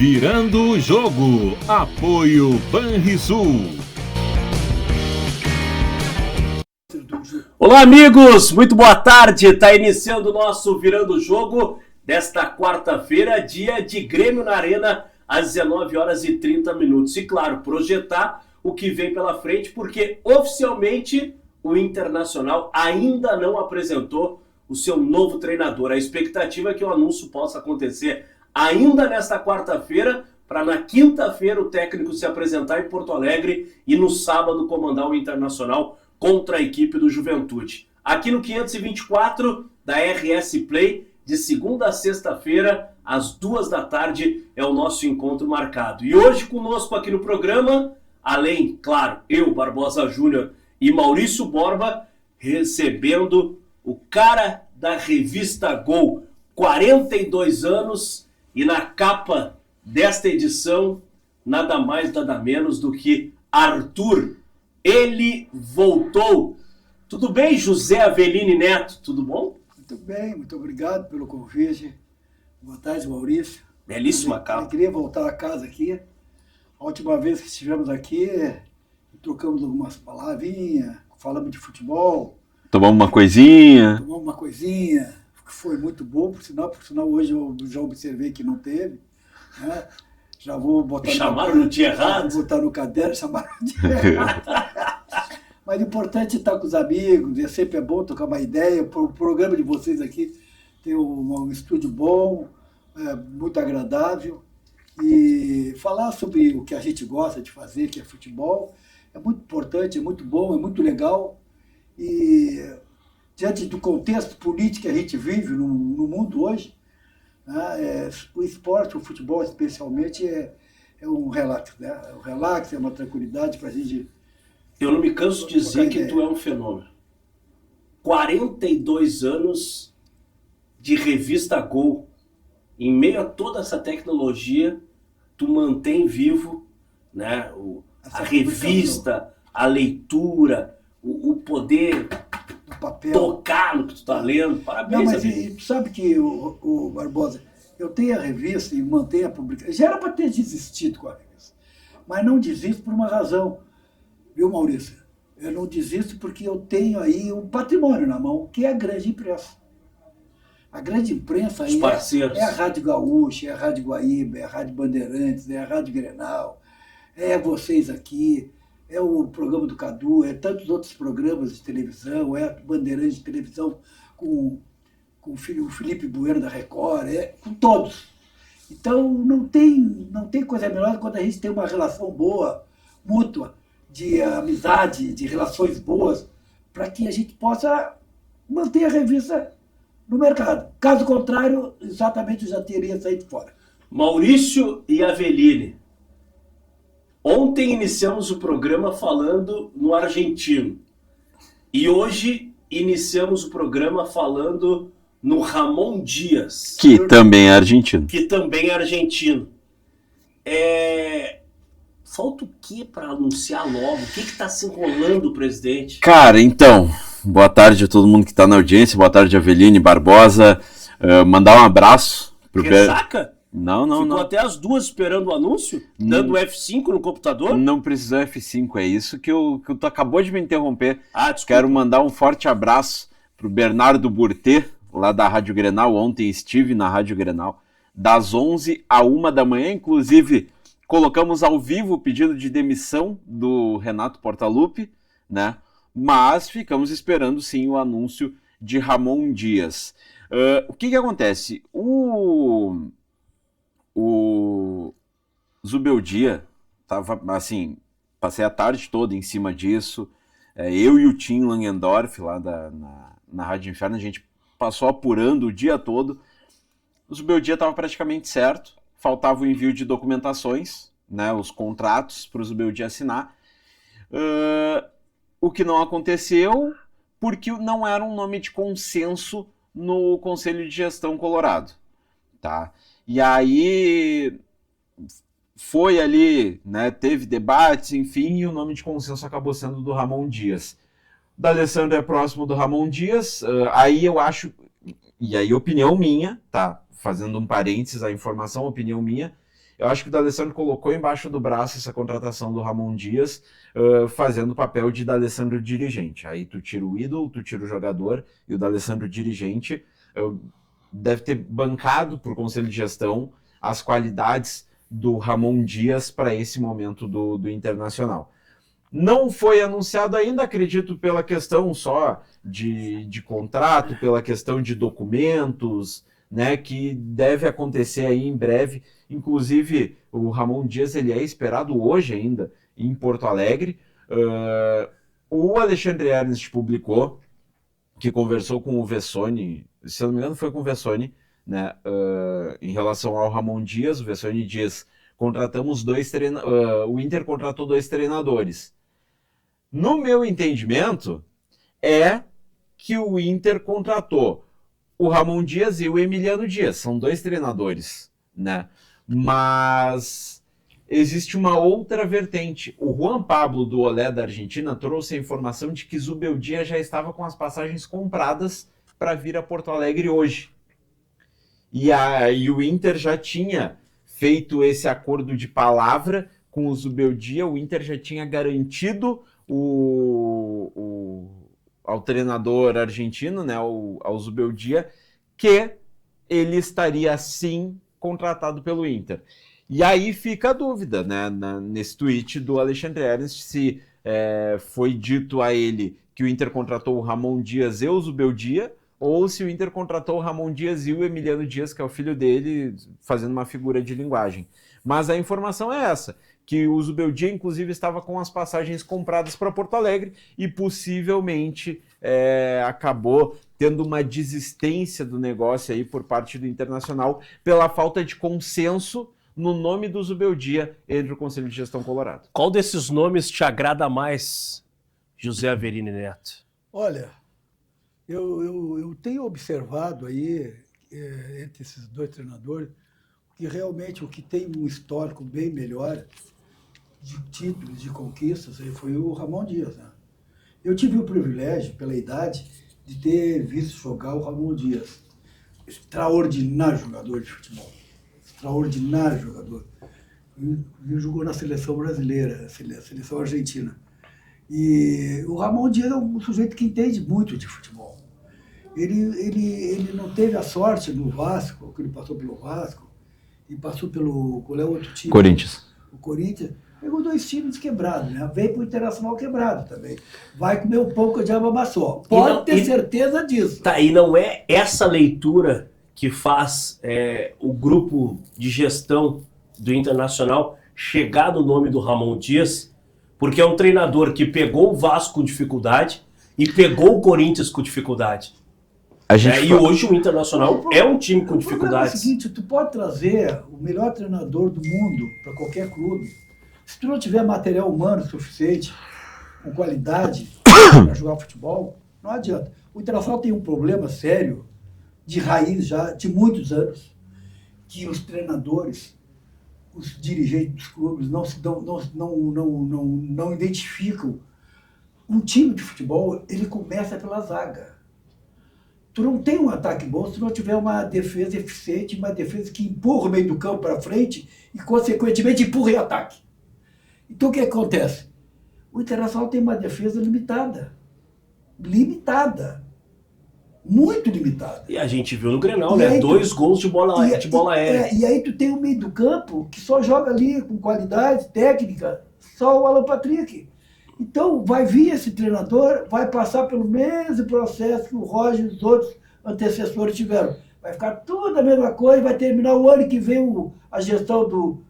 Virando o jogo. Apoio Banrisul. Olá, amigos! Muito boa tarde. Está iniciando o nosso Virando o Jogo desta quarta-feira, dia de Grêmio na Arena, às 19h30. E, claro, projetar o que vem pela frente, porque oficialmente o Internacional ainda não apresentou o seu novo treinador. A expectativa é que o anúncio possa acontecer ainda nesta quarta-feira, para na quinta-feira o técnico se apresentar em Porto Alegre e no sábado comandar o Internacional contra a equipe do Juventude. Aqui no 524 da RS Play, de segunda a sexta-feira, às 14h, é o nosso encontro marcado. E hoje conosco aqui no programa, além, claro, eu, Barbosa Júnior e Maurício Borba, recebendo o cara da revista Gol, 42 anos, e na capa desta edição, nada mais, nada menos do que Arthur. Ele voltou. Tudo bem, José Avelini Neto? Tudo bom? Muito bem, muito obrigado pelo convite. Boa tarde, Maurício. Belíssima capa. Eu queria voltar a casa aqui. A última vez que estivemos aqui, trocamos algumas palavrinhas, falamos de futebol. Tomamos uma coisinha. Que foi muito bom, por sinal hoje eu já observei que não teve. Né? Já vou botar chamaram no dia errado. Vou botar no caderno, chamaram no dia errado. Mas o importante é estar com os amigos, sempre é bom trocar uma ideia. O programa de vocês aqui tem um estúdio bom, muito agradável. E falar sobre o que a gente gosta de fazer, que é futebol, é muito importante, é muito bom, é muito legal. E diante do contexto político que a gente vive no mundo hoje, o esporte, o futebol especialmente, é um relax, né? É um relax, é uma tranquilidade para a gente. Eu não me canso de dizer que tu é um fenômeno. 42 anos de revista Gol. Em meio a toda essa tecnologia, tu mantém vivo, né, a revista, a leitura, o poder tocar no que tu está lendo. Parabéns, não, mas tu sabe que, o Barbosa, eu tenho a revista e mantenho a publicação. Já era para ter desistido com a revista, mas não desisto por uma razão, viu, Maurício? Eu não desisto porque eu tenho aí um patrimônio na mão, que é a grande imprensa. A grande imprensa aí é a Rádio Gaúcha, é a Rádio Guaíba, é a Rádio Bandeirantes, é a Rádio Grenal, é vocês aqui, é o programa do Cadu, é tantos outros programas de televisão, é a Bandeirantes de televisão com o Felipe Bueno da Record, com todos. Então não tem coisa melhor quando a gente tem uma relação boa, mútua, de amizade, de relações boas, para que a gente possa manter a revista no mercado. Caso contrário, exatamente eu já teria saído fora. Maurício e Avelini. Ontem iniciamos o programa falando no argentino. E hoje iniciamos o programa falando no Ramon Dias. Que também é argentino. Falta o que para anunciar logo? O que está se enrolando, presidente? Cara, então, boa tarde a todo mundo que está na audiência. Boa tarde, Avelini, Barbosa. Mandar um abraço pro Ressaca? Não. Ficou até as 2 esperando o anúncio? Dando F5 no computador? Não precisou F5, é isso que tu acabou de me interromper. Desculpa. Quero mandar um forte abraço pro Bernardo Burtê, lá da Rádio Grenal. Ontem estive na Rádio Grenal, das 11 à 1 da manhã. Inclusive, colocamos ao vivo o pedido de demissão do Renato Portaluppi, né? Mas ficamos esperando, sim, o anúncio de Ramon Dias. O que acontece? O Zubeldia tava, assim, passei a tarde toda em cima disso. Eu e o Tim Langendorf, lá na Rádio Inferno, a gente passou apurando o dia todo. O Zubeldia estava praticamente certo, faltava o envio de documentações, né, os contratos para o Zubeldia assinar. O que não aconteceu porque não era um nome de consenso no Conselho de Gestão Colorado, tá? E aí foi ali, né, teve debates, enfim, e o nome de consenso acabou sendo do Ramon Dias. O D'Alessandro é próximo do Ramon Dias, aí eu acho, e aí opinião minha, tá? Fazendo um parênteses, a informação, opinião minha, eu acho que o D'Alessandro colocou embaixo do braço essa contratação do Ramon Dias, fazendo o papel de D'Alessandro dirigente. Aí tu tira o ídolo, tu tira o jogador, e o D'Alessandro dirigente deve ter bancado por conselho de gestão as qualidades do Ramon Dias para esse momento do Internacional. Não foi anunciado ainda, acredito, pela questão só de contrato, pela questão de documentos, né, que deve acontecer aí em breve. Inclusive, o Ramon Dias ele é esperado hoje ainda em Porto Alegre. O Alexandre Ernest publicou que conversou com o Vessone, se eu não me engano foi com o Vessone, né, em relação ao Ramon Dias. O Vessone diz: o Inter contratou 2 treinadores. No meu entendimento, é que o Inter contratou o Ramon Dias e o Emiliano Dias. São 2 treinadores, né? Mas existe uma outra vertente. O Juan Pablo, do Olé da Argentina, trouxe a informação de que Zubeldia já estava com as passagens compradas para vir a Porto Alegre hoje. E o Inter já tinha feito esse acordo de palavra com o Zubeldia. O Inter já tinha garantido ao treinador argentino, né, ao Zubeldia, que ele estaria sim contratado pelo Inter. E aí fica a dúvida, né, nesse tweet do Alexandre Ernest, se foi dito a ele que o Inter contratou o Ramon Dias e o Zubeldia, ou se o Inter contratou o Ramon Dias e o Emiliano Dias, que é o filho dele, fazendo uma figura de linguagem. Mas a informação é essa, que o Zubeldia, inclusive, estava com as passagens compradas para Porto Alegre e possivelmente acabou tendo uma desistência do negócio aí por parte do Internacional pela falta de consenso no nome do Zubeldia entre o Conselho de Gestão Colorado. Qual desses nomes te agrada mais, José Averini Neto? Olha, eu tenho observado aí, entre esses 2 treinadores, que realmente o que tem um histórico bem melhor de títulos, de conquistas, foi o Ramon Dias, né? Eu tive o privilégio, pela idade, de ter visto jogar o Ramon Dias. Extraordinário jogador de futebol. Extraordinário jogador. Ele jogou na seleção brasileira, seleção argentina. E o Ramon Dias é um sujeito que entende muito de futebol. Ele não teve a sorte no Vasco, que ele passou pelo Vasco, e passou pelo... Qual é o outro time? Corinthians. O Corinthians. Pegou 2 times quebrados, né? Veio para o Internacional quebrado também. Vai comer o pão que o diabo amassou. Pode ter certeza disso. Tá, e não é essa leitura que faz o grupo de gestão do Internacional chegar no nome do Ramon Dias, porque é um treinador que pegou o Vasco com dificuldade e pegou o Corinthians com dificuldade. E hoje o Internacional é um time com dificuldades. É o seguinte, tu pode trazer o melhor treinador do mundo para qualquer clube. Se tu não tiver material humano suficiente, com qualidade, para jogar futebol, não adianta. O Internacional tem um problema sério, de raiz já, de muitos anos, que os treinadores, os dirigentes dos clubes não identificam. Um time de futebol, ele começa pela zaga. Tu não tem um ataque bom se não tiver uma defesa eficiente, uma defesa que empurra o meio do campo para frente e, consequentemente, empurra em ataque. Então, o que acontece? O Internacional tem uma defesa limitada. Limitada. Muito limitada. E a gente viu no Grenal, né? 2 gols de bola aérea. E aí tu tem um meio do campo que só joga ali com qualidade técnica, só o Alan Patrick. Então, vai vir esse treinador, vai passar pelo mesmo processo que o Roger e os outros antecessores tiveram. Vai ficar tudo a mesma coisa, vai terminar o ano que vem a gestão do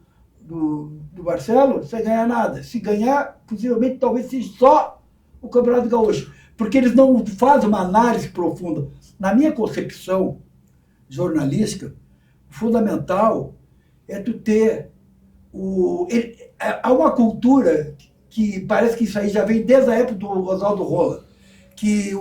Marcelo sem ganhar nada. Se ganhar, possivelmente, talvez seja só o Campeonato Gaúcho. Porque eles não fazem uma análise profunda. Na minha concepção jornalística, o fundamental é tu ter há uma cultura que parece que isso aí já vem desde a época do Oswaldo Rola, que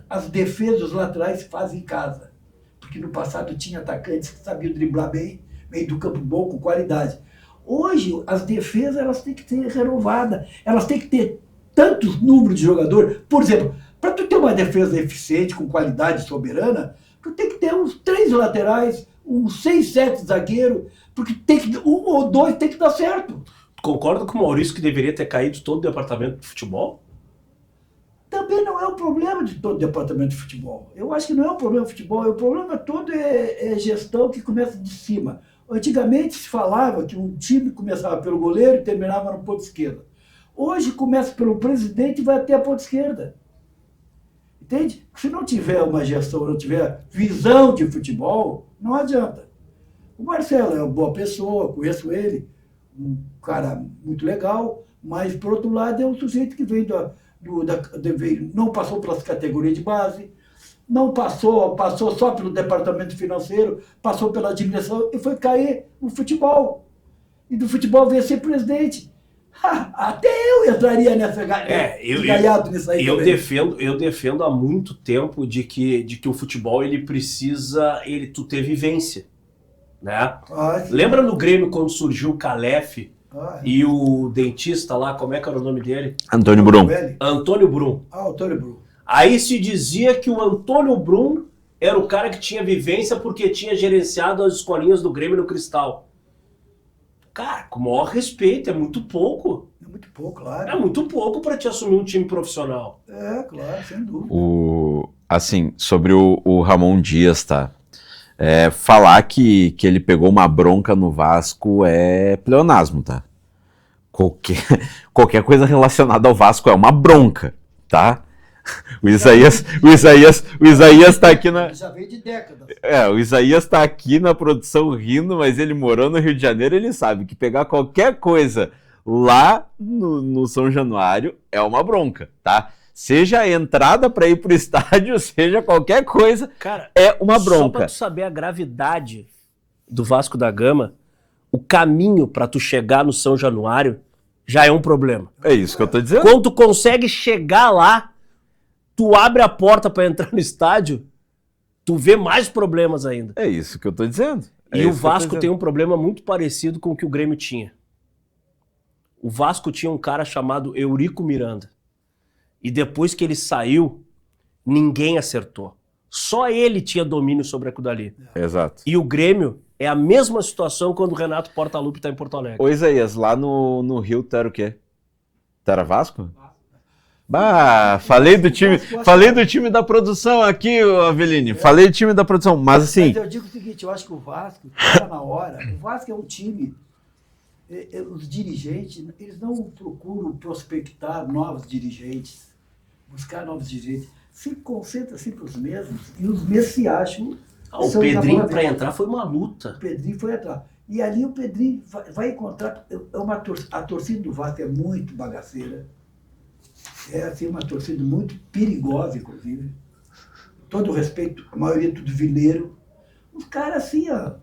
as defesas, os laterais se fazem em casa. Porque no passado tinha atacantes que sabiam driblar bem, meio do campo bom, com qualidade. Hoje, as defesas elas têm que ser renovadas, elas têm que ter tantos números de jogador. Por exemplo, para tu ter uma defesa eficiente, com qualidade soberana, tu tem que ter uns 3 laterais, uns 6, 7 zagueiros, porque um ou dois tem que dar certo. Concorda com o Maurício que deveria ter caído todo o departamento de futebol? Também não é o problema de todo o departamento de futebol. Eu acho que não é o problema do futebol, o problema todo é gestão que começa de cima. Antigamente se falava que um time começava pelo goleiro e terminava no ponto esquerda. Hoje começa pelo presidente e vai até a ponta esquerda. Entende? Se não tiver uma gestão, não tiver visão de futebol, não adianta. O Marcelo é uma boa pessoa, conheço ele, um cara muito legal, mas, por outro lado, é um sujeito que veio não passou pelas categorias de base, não passou só pelo departamento financeiro, passou pela administração e foi cair no futebol. E do futebol veio ser presidente. Até eu entraria nessa gaiado nisso aí. Eu defendo há muito tempo de que o futebol ele precisa tu ter vivência, né? Lembra no Grêmio quando surgiu o Calef e o dentista lá, como é que era o nome dele? Antônio Brum. Antônio Brum. Antônio Brum. Aí se dizia que o Antônio Brum era o cara que tinha vivência porque tinha gerenciado as escolinhas do Grêmio no Cristal. Cara, com o maior respeito, é muito pouco. É muito pouco, claro. É muito pouco para te assumir um time profissional. É, claro, sem dúvida. Assim, sobre o Ramon Dias, tá? Falar que ele pegou uma bronca no Vasco é pleonasmo, tá? Qualquer coisa relacionada ao Vasco é uma bronca, tá? O Isaías tá aqui na... Já veio de décadas. O Isaías tá aqui na produção rindo, mas ele morou no Rio de Janeiro, ele sabe que pegar qualquer coisa lá no São Januário é uma bronca, tá? Seja a entrada para ir pro estádio, seja qualquer coisa, cara, é uma bronca. Só pra tu saber a gravidade do Vasco da Gama, o caminho para tu chegar no São Januário já é um problema. É isso que eu tô dizendo. Quando tu consegue chegar lá, tu abre a porta para entrar no estádio, tu vê mais problemas ainda. É isso que eu tô dizendo. E o Vasco tem um problema muito parecido com o que o Grêmio tinha. O Vasco tinha um cara chamado Eurico Miranda. E depois que ele saiu, ninguém acertou. Só ele tinha domínio sobre aquilo dali. Exato. E o Grêmio é a mesma situação quando o Renato Portaluppi está em Porto Alegre. Ô Isaías, lá no Rio tu era o quê? Tu era Vasco? Bah, falei do time da produção aqui, Aveline. Falei do time da produção, mas assim... Mas eu digo o seguinte, eu acho que o Vasco está na hora. O Vasco é um time... Os dirigentes, eles não procuram prospectar novos dirigentes, buscar novos dirigentes. Se concentra sempre os mesmos e os mesmos se acham... O Pedrinho para entrar foi uma luta. O Pedrinho foi entrar. E ali o Pedrinho vai encontrar... A torcida do Vasco é muito bagaceira. É assim, uma torcida muito perigosa, inclusive. Todo respeito, a maioria tudo vileiro. Os caras assim, ó...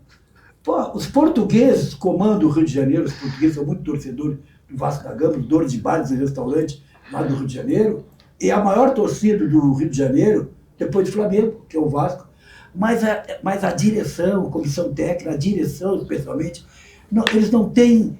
Pô, os portugueses comandam o Rio de Janeiro, os portugueses são muito torcedores do Vasco da Gama, donos de bares e restaurantes lá do Rio de Janeiro. E a maior torcida do Rio de Janeiro, depois do Flamengo, que é o Vasco. Mas a direção, a comissão técnica, a direção especialmente, eles não têm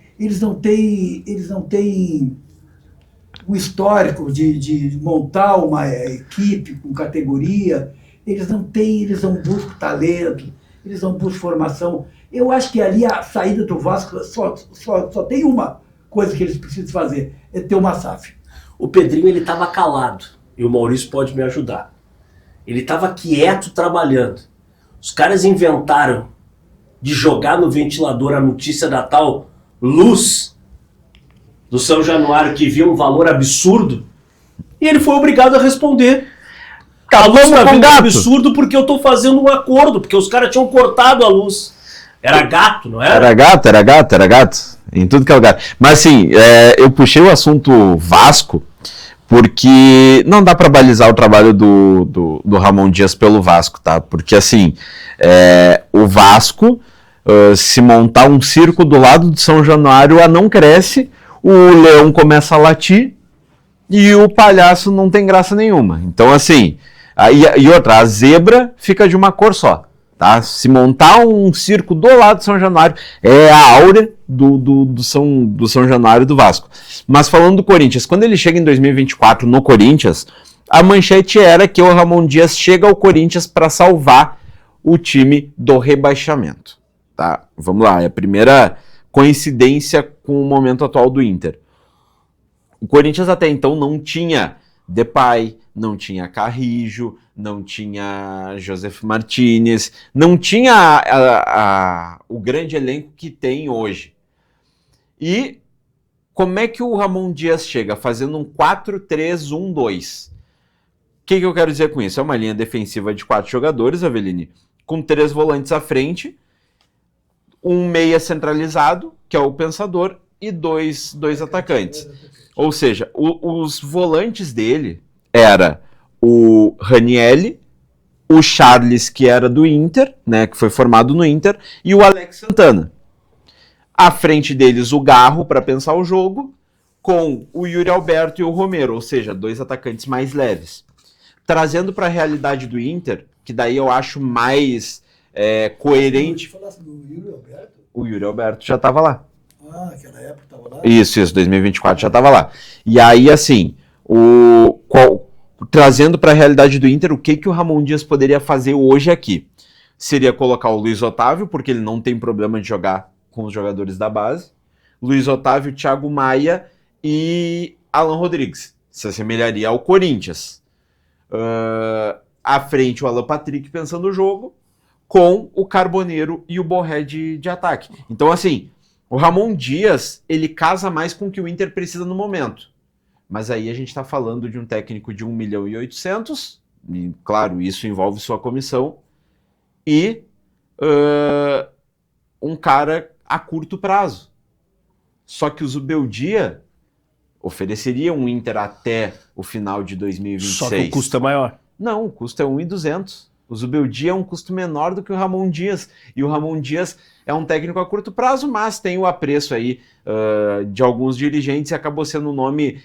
um histórico de montar uma equipe com categoria, eles não buscam talento, eles não buscam formação. Eu acho que ali a saída do Vasco só tem uma coisa que eles precisam fazer, é ter uma SAF. O Pedrinho ele estava calado, e o Maurício pode me ajudar. Ele estava quieto trabalhando. Os caras inventaram de jogar no ventilador a notícia da tal luz do São Januário que via um valor absurdo, e ele foi obrigado a responder. A luz tá vindo absurdo porque eu tô fazendo um acordo, porque os caras tinham cortado a luz. Era gato, não era? Era gato. Em tudo que é lugar. Mas assim, eu puxei o assunto Vasco, porque não dá para balizar o trabalho do Ramon Dias pelo Vasco, tá? Porque assim, o Vasco, se montar um circo do lado de São Januário, não cresce, o leão começa a latir e o palhaço não tem graça nenhuma. Então assim, e outra, a zebra fica de uma cor só. Tá? Se montar um circo do lado de São Januário, é a áurea do São Januário do Vasco. Mas falando do Corinthians, quando ele chega em 2024 no Corinthians, a manchete era que o Ramon Dias chega ao Corinthians para salvar o time do rebaixamento. Tá? Vamos lá, é a primeira coincidência com o momento atual do Inter. O Corinthians até então não tinha Depay, não tinha Carrijo, não tinha Josef Martinez, não tinha o grande elenco que tem hoje. E como é que o Ramon Dias chega? Fazendo um 4-3-1-2. O que eu quero dizer com isso? É uma linha defensiva de 4 jogadores, Avelini, com 3 volantes à frente, um meia centralizado, que é o Pensador, e dois atacantes. Ou seja, os volantes dele era o Ranieri, o Charles, que era do Inter, né, que foi formado no Inter, e o Alex Santana. À frente deles o Garro para pensar o jogo, com o Yuri Alberto e o Romero, ou seja, 2 atacantes mais leves. Trazendo para a realidade do Inter, que daí eu acho mais coerente. Você falasse do Yuri Alberto? O Yuri Alberto já estava lá. Ah, aquela época estava lá? Isso, 2024 já estava lá. E aí, assim, trazendo para a realidade do Inter, o que o Ramon Dias poderia fazer hoje aqui? Seria colocar o Luiz Otávio, porque ele não tem problema de jogar com os jogadores da base. Luiz Otávio, Thiago Maia e Alan Rodrigues. Se assemelharia ao Corinthians. À frente, o Alan Patrick pensando o jogo, com o Carboneiro e o Borré de ataque. Então, assim, o Ramon Dias, ele casa mais com o que o Inter precisa no momento. Mas aí a gente está falando de um técnico de 1.800.000, e, claro, isso envolve sua comissão, e um cara a curto prazo. Só que o Zubeldia ofereceria um Inter até o final de 2026. Só que o custo é maior. Não, o custo é 1.200. O Zubeldia é um custo menor do que o Ramon Dias. E o Ramon Dias é um técnico a curto prazo, mas tem o apreço aí de alguns dirigentes e acabou sendo um nome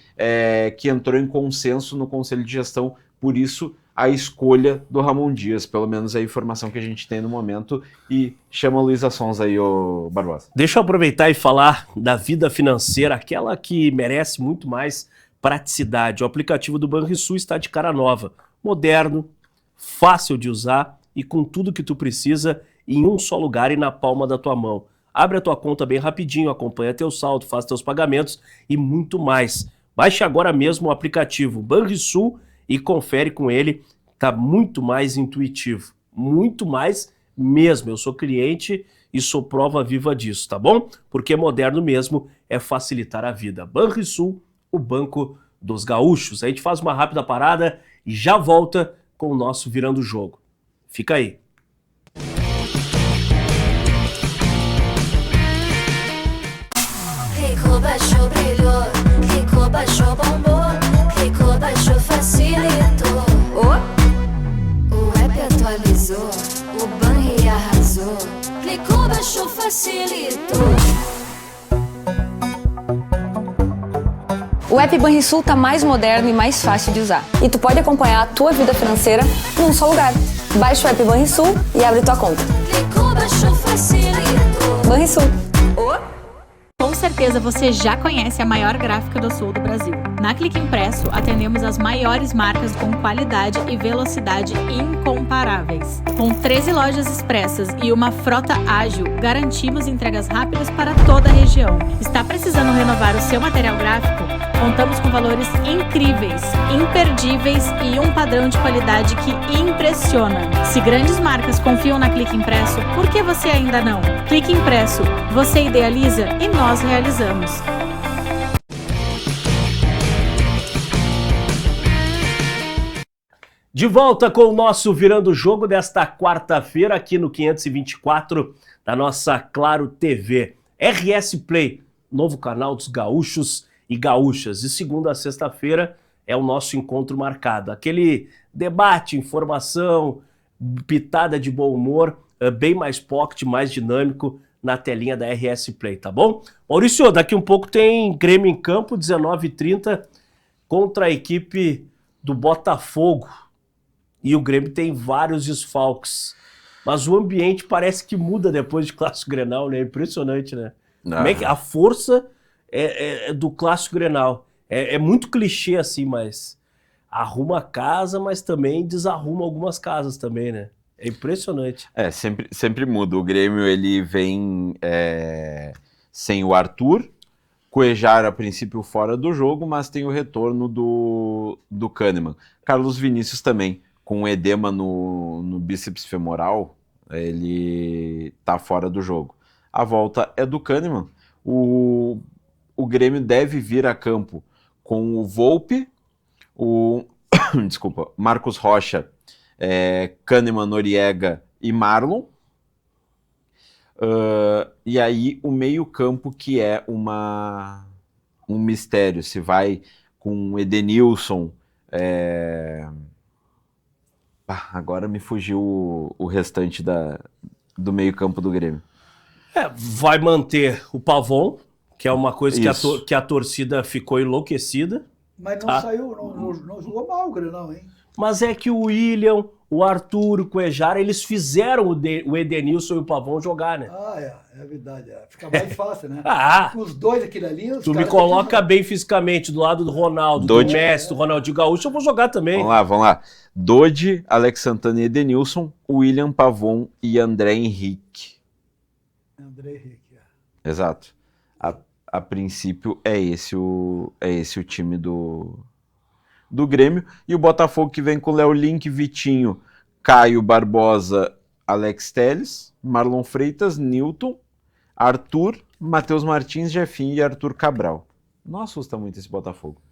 que entrou em consenso no Conselho de Gestão. Por isso, a escolha do Ramon Dias, pelo menos a informação que a gente tem no momento. E chama a Luísa Sons aí, ô Barbosa. Deixa eu aproveitar e falar da vida financeira, aquela que merece muito mais praticidade. O aplicativo do Banrisul está de cara nova, moderno, fácil de usar e com tudo que tu precisa em um só lugar e na palma da tua mão. Abre a tua conta bem rapidinho, acompanha teu saldo, faz teus pagamentos e muito mais. Baixe agora mesmo o aplicativo Banrisul e confere com ele, tá muito mais intuitivo, muito mais mesmo. Eu sou cliente e sou prova viva disso, tá bom? Porque moderno mesmo é facilitar a vida. Banrisul, o banco dos gaúchos. A gente faz uma rápida parada e já volta com o nosso Virando o Jogo. Fica aí. Clicou, baixou, brilhou. Clicou, baixou, bombou. Clicou, baixou, facilitou. O app atualizou. O Banri arrasou. Clicou, baixou, facilitou. O app Banrisul tá mais moderno e mais fácil de usar. E tu pode acompanhar a tua vida financeira num só lugar. Baixa o app Banrisul e abre tua conta. Clicou, baixou, facilitou. Banrisul. Com certeza você já conhece a maior gráfica do sul do Brasil. Na Clique Impresso, atendemos as maiores marcas com qualidade e velocidade incomparáveis. Com 13 lojas expressas e uma frota ágil, garantimos entregas rápidas para toda a região. Está precisando renovar o seu material gráfico? Contamos com valores incríveis, imperdíveis e um padrão de qualidade que impressiona. Se grandes marcas confiam na Clique Impresso, por que você ainda não? Clique Impresso, você idealiza e nós realizamos. De volta com o nosso Virando o Jogo desta quarta-feira aqui no 524 da nossa Claro TV. RS Play, novo canal dos gaúchos e gaúchas. De segunda a sexta-feira é o nosso encontro marcado. Aquele debate, informação, pitada de bom humor, bem mais pocket, mais dinâmico na telinha da RS Play, tá bom? Maurício, daqui um pouco tem Grêmio em campo, 19h30, contra a equipe do Botafogo. E o Grêmio tem vários desfalques. Mas o ambiente parece que muda depois de Clássico Grenal, né? Impressionante, né? Como é que a força é do Clássico Grenal. É muito clichê assim, mas arruma a casa, mas também desarruma algumas casas também, né? É impressionante. Sempre muda. O Grêmio ele vem sem o Arthur, Cuejar a princípio fora do jogo, mas tem o retorno do Kahneman. Carlos Vinícius também, com edema no bíceps femoral, ele tá fora do jogo. A volta é do Kahneman. O Grêmio deve vir a campo com o Volpi, Marcos Rocha, Kahneman, Noriega e Marlon. E aí o meio-campo que é um mistério. Se vai com Edenilson. Agora me fugiu o restante do meio-campo do Grêmio. Vai manter o Pavon, que é uma coisa Isso. que a torcida ficou enlouquecida. Mas não saiu, não jogou mal o Grenal, hein? Mas é que o William, o Arthur, o Cuejar, eles fizeram o Edenilson e o Pavon jogar, né? É verdade. Fica mais fácil, né? Os dois aquele ali... Tu me coloca bem fisicamente do lado do Ronaldo, do Messi, do Ronaldinho Gaúcho, eu vou jogar também. Vamos lá. Dodi, Alex Santana e Edenilson, William, Pavon e André Henrique. André Henrique, Exato. A princípio é esse o time do Grêmio. E o Botafogo que vem com Léo Link, Vitinho, Caio Barbosa, Alex Telles, Marlon Freitas, Newton, Arthur, Matheus Martins, Jefinho e Arthur Cabral. Não assusta muito esse Botafogo.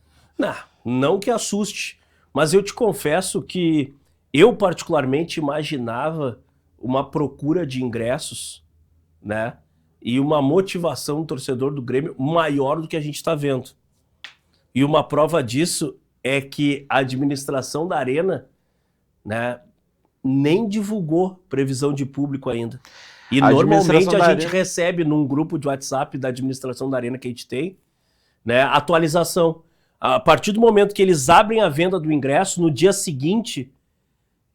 Não que assuste, mas eu te confesso que eu particularmente imaginava uma procura de ingressos, né? E uma motivação do torcedor do Grêmio maior do que a gente está vendo. E uma prova disso é que a administração da Arena, né, nem divulgou previsão de público ainda. E normalmente a gente recebe num grupo de WhatsApp da administração da Arena que a gente tem, né, atualização. A partir do momento que eles abrem a venda do ingresso, no dia seguinte,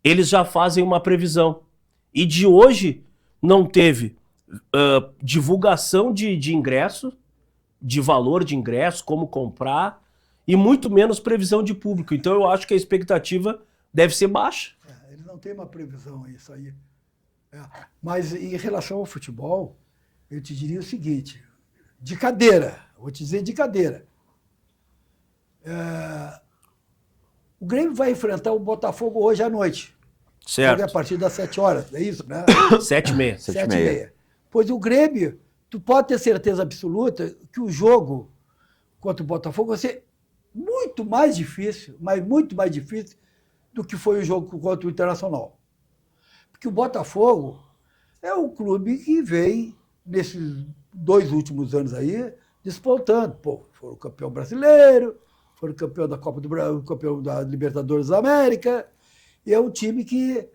eles já fazem uma previsão. E de hoje não teve divulgação de ingresso, de valor de ingresso, como comprar, e muito menos previsão de público. Então eu acho que a expectativa deve ser baixa. Ele não tem uma previsão isso aí. Mas em relação ao futebol, eu te diria o seguinte, de cadeira, vou te dizer de cadeira. O Grêmio vai enfrentar o Botafogo hoje à noite. Certo. A partir das 7 horas, é isso, né? 7h30. 7h30. Pois o Grêmio, tu pode ter certeza absoluta que o jogo contra o Botafogo vai ser muito mais difícil, mas muito mais difícil do que foi o jogo contra o Internacional. Porque o Botafogo é um clube que vem, nesses 2 últimos anos aí, despontando. Foram campeão brasileiro, foram campeão da Copa do Brasil, campeão da Libertadores da América, e é um time que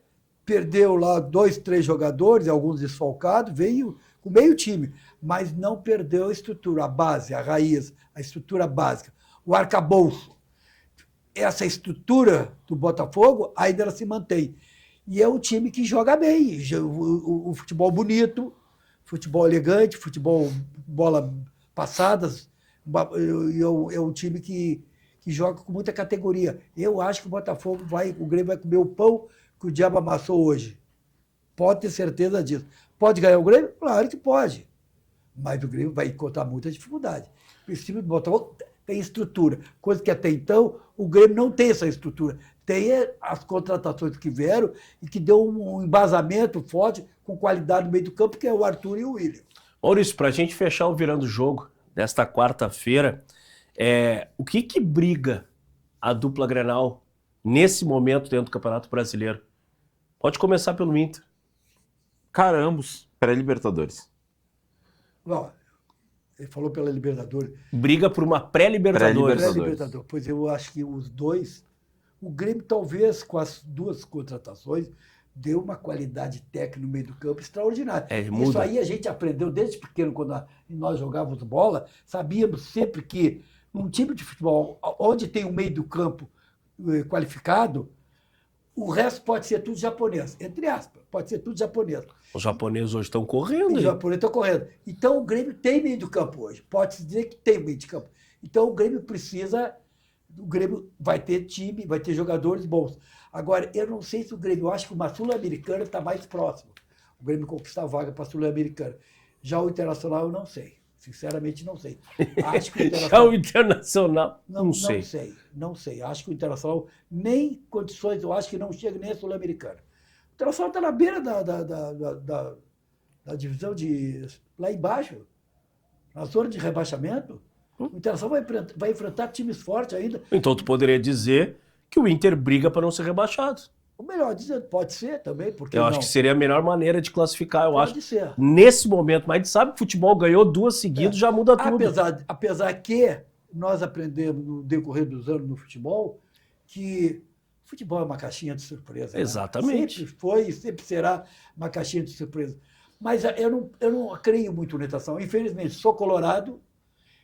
perdeu lá 2, 3 jogadores, alguns desfalcados, veio com meio time, mas não perdeu a estrutura, a base, a raiz, a estrutura básica, o arcabouço. Essa estrutura do Botafogo ainda ela se mantém. E é um time que joga bem, o futebol bonito, futebol elegante, futebol bola passadas, é um time que joga com muita categoria. Eu acho que o Grêmio vai comer o pão que o diabo amassou hoje. Pode ter certeza disso. Pode ganhar o Grêmio? Claro que pode. Mas o Grêmio vai encontrar muita dificuldade. Esse time do Botafogo tem estrutura, coisa que até então o Grêmio não tem essa estrutura. Tem as contratações que vieram e que deu um embasamento forte com qualidade no meio do campo, que é o Arthur e o William. Maurício, para a gente fechar o Virando o Jogo desta quarta-feira, o que briga a dupla Grenal nesse momento dentro do Campeonato Brasileiro? Pode começar pelo Inter. Ambos pré-Libertadores. Ele falou pela Libertadores. Briga por uma pré-Libertadores. Pré-Libertadores. Pois eu acho que os dois... O Grêmio, talvez, com as 2 contratações, deu uma qualidade técnica no meio do campo extraordinária. Isso aí a gente aprendeu desde pequeno, quando nós jogávamos bola, sabíamos sempre que num time de futebol, onde tem um meio do campo qualificado, o resto pode ser tudo japonês, entre aspas, pode ser tudo japonês. Os japoneses hoje estão correndo. Os japoneses estão correndo. Então o Grêmio tem meio do campo hoje, pode-se dizer que tem meio de campo. Então o Grêmio precisa o Grêmio vai ter time, vai ter jogadores bons. Agora, eu não sei se o Grêmio, eu acho que uma Sul-Americana está mais próximo. O Grêmio conquistar a vaga para a Sul-Americana. Já o Internacional eu não sei. Sinceramente, não sei. Acho que o Internacional... Já o Internacional, não sei. Não sei. Acho que o Internacional nem condições, eu acho que não chega nem a Sul-Americana. O Internacional está na beira da divisão de... lá embaixo, na zona de rebaixamento. O Internacional vai enfrentar times fortes ainda. Então tu poderia dizer que o Inter briga para não ser rebaixado. O melhor dizendo, pode ser também, porque eu acho que seria a melhor maneira de classificar, eu pode acho. Ser. Nesse momento, mas a gente sabe que o futebol ganhou 2 seguidas, já muda tudo. Apesar que nós aprendemos no decorrer dos anos no futebol que o futebol é uma caixinha de surpresa. Exatamente. Né? Sempre foi e sempre será uma caixinha de surpresa. Mas eu não creio muito na natação. Infelizmente, sou colorado,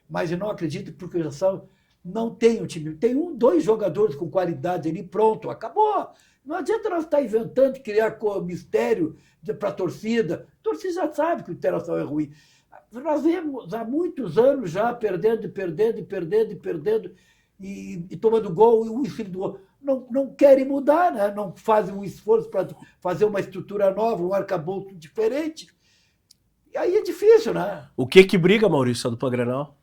mas eu não acredito porque a natação não tem um time. Tem 2 jogadores com qualidade ali, pronto, acabou. Não adianta nós estar inventando, criar mistério para a torcida. A torcida já sabe que o Internacional é ruim. Nós vemos há muitos anos já perdendo e tomando gol e o ensino do gol. Não querem mudar, né? Não fazem um esforço para fazer uma estrutura nova, um arcabouço diferente. E aí é difícil, né? O que briga, Maurício, a dupla Grenal?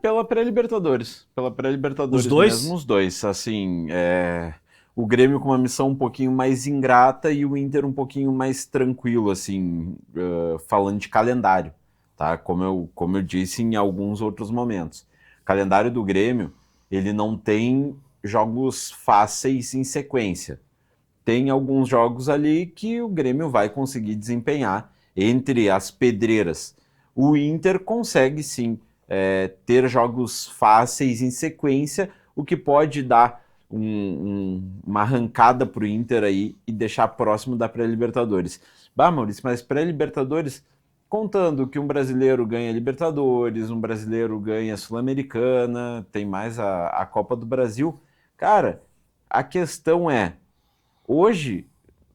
Pela pré-Libertadores. Pela pré-Libertadores. Os dois? Mesmo os dois. Assim, o Grêmio com uma missão um pouquinho mais ingrata e o Inter um pouquinho mais tranquilo, assim, falando de calendário, tá? Como eu disse em alguns outros momentos. O calendário do Grêmio, ele não tem jogos fáceis em sequência. Tem alguns jogos ali que o Grêmio vai conseguir desempenhar entre as pedreiras. O Inter consegue, sim, ter jogos fáceis em sequência, o que pode dar uma arrancada para o Inter aí e deixar próximo da pré-Libertadores. Maurício, mas pré-Libertadores, contando que um brasileiro ganha Libertadores, um brasileiro ganha Sul-Americana, tem mais a Copa do Brasil. Cara, a questão é, hoje,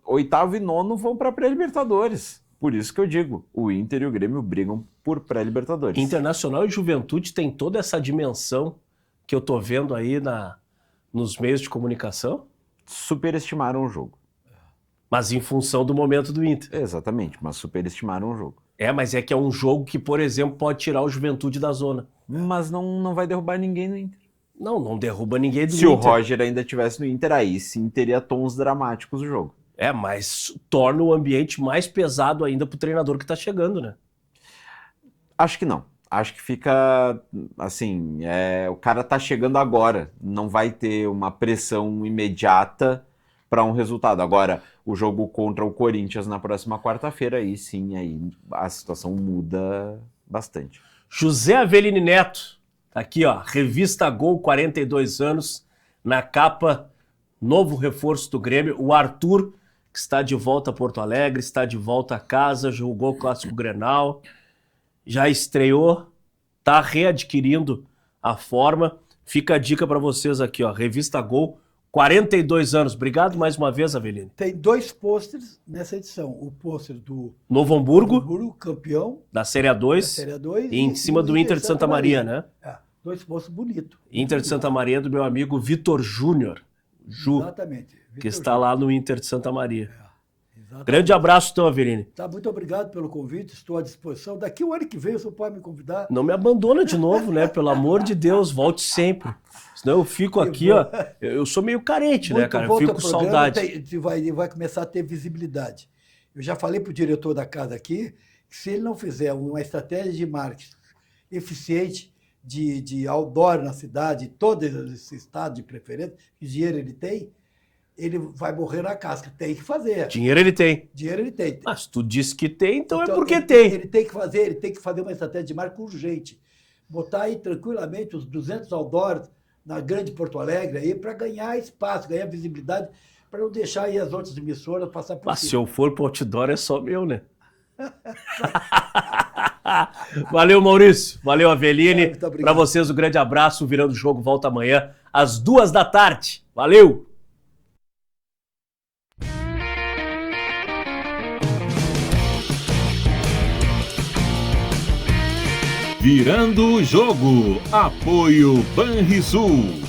8º e 9º vão para pré-Libertadores. Por isso que eu digo, o Inter e o Grêmio brigam por pré-Libertadores. Internacional e Juventude tem toda essa dimensão que eu tô vendo aí nos meios de comunicação? Superestimaram o jogo. Mas em função do momento do Inter. Exatamente, mas superestimaram o jogo. Mas é que é um jogo que, por exemplo, pode tirar o Juventude da zona. Mas não vai derrubar ninguém no Inter. Não derruba ninguém do Inter. Se o Roger ainda estivesse no Inter, aí sim teria tons dramáticos o jogo. Mas torna o ambiente mais pesado ainda pro treinador que tá chegando, né? Acho que não. Acho que fica, assim, o cara tá chegando agora, não vai ter uma pressão imediata para um resultado. Agora, o jogo contra o Corinthians na próxima quarta-feira, aí sim, aí a situação muda bastante. José Avelini Neto, aqui ó, revista Gol, 42 anos, na capa, novo reforço do Grêmio, o Arthur, que está de volta a Porto Alegre, está de volta a casa, jogou o Clássico Grenal, já estreou, tá readquirindo a forma. Fica a dica para vocês aqui, ó, revista Gol, 42 anos. Obrigado mais uma vez, Avelini. Tem 2 pôsteres nessa edição. O pôster do Novo Hamburgo, campeão da Série A2, e em cima do Inter de Santa Maria, né? 2 pôsteres bonitos. Inter de Santa Maria do meu amigo Vitor Júnior. Exatamente. Que está lá no Inter de Santa Maria. Grande abraço, então, Avelini. Muito obrigado pelo convite, estou à disposição. Daqui o ano que vem, o senhor pode me convidar. Não me abandona de novo, né? Pelo amor de Deus, volte sempre. Senão eu fico aqui, ó. Eu sou meio carente, né, cara? Eu fico com saudade. Vai começar a ter visibilidade. Eu já falei para o diretor da casa aqui que se ele não fizer uma estratégia de marketing eficiente, de outdoor na cidade, todo esse estado de preferência, que dinheiro ele tem, ele vai morrer na casca. Tem que fazer. Dinheiro ele tem. Dinheiro ele tem. Mas tu disse que tem, então é porque tem. Ele tem que fazer uma estratégia de marketing urgente. Botar aí tranquilamente os 200 outdoors na grande Porto Alegre aí para ganhar espaço, ganhar visibilidade, para não deixar aí as outras emissoras passar por cima. Se eu for para o outdoor é só meu, né? Valeu, Maurício. Valeu, Avelini. Para vocês, um grande abraço. Virando o Jogo volta amanhã às 14h. Valeu! Virando o Jogo. Apoio Banrisul.